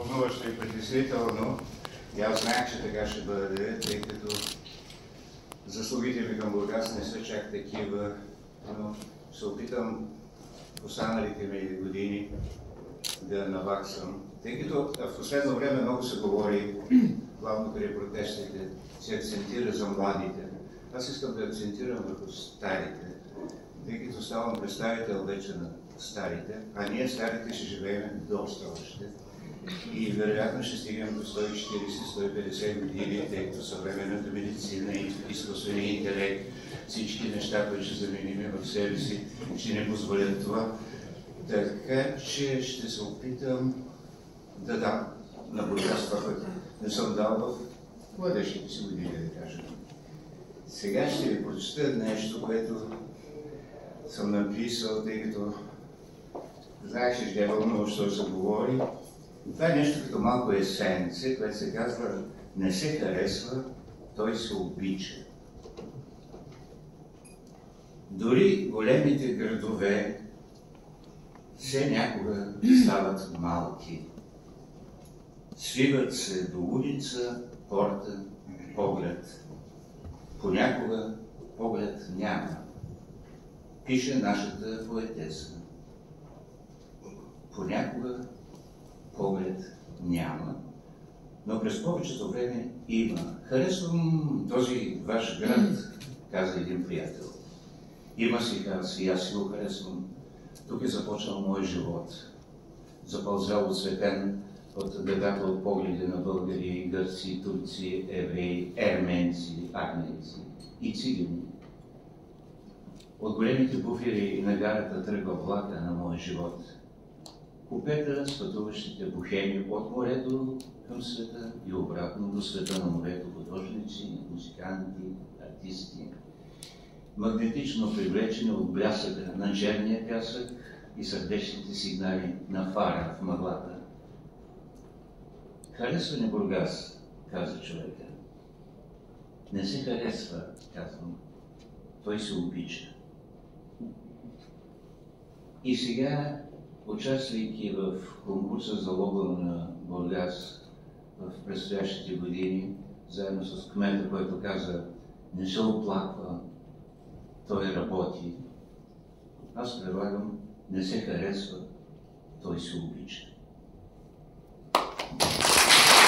вълнуващо и притеснително. И аз знаех, че така ще бъде, тъй като заслугите ми към Бургас не са чак такива, но се опитам в останалите ми години да наваксам. Тъй като в последно време много се говори, главно при протестите, се акцентира за младите. Аз искам да акцентирам върху старите, тъй като ставам представител вече на старите, а ние старите ще живеем доста още. И вероятно ще стигнем до 140-150 години, тъй като съвременната медицина и изкуствения интелект, всички неща, които ще заменим в себе си, ще не позволят това. Така че ще се опитам да дам на Бургас това, което не съм дал в младежките си години, да кажа. Сега ще ви прочета нещо, което съм написал, тъй като знаеш, че ще вълнува, що се говори. Това е нещо като малко есенце, което се казва "Не се харесва, той се обича". Дори големите градове все някога стават малки. Свиват се до улица, порта, поглед. Понякога поглед няма. Пише нашата поетеса. Понякога поглед няма, но през повечето време има. Харесвам този ваш град, каза един приятел. Има си хас и аз си го харесвам. Тук е започнал мой живот. Запълзял оцветен от дедата от погледи на българи, гърци, турци, евреи, ерменци, арменци и цигани. От големите буфери на гарата тръгва влака на моя живот. Купета с пътуващите бухеми от морето към света и обратно до света на морето, художници, музиканти, артисти, магнетично привлечени от блясъка на черния пясък и сърдечните сигнали на фара в мъглата. Харесва ни Бургас, каза човека. Не се харесва, казвам. Той се обича. И сега, участвайки в конкурса за лого на Бургас в предстоящите години, заедно с кмета, който каза "Не се оплаква, той работи", аз предлагам "Не се харесва, той се обича".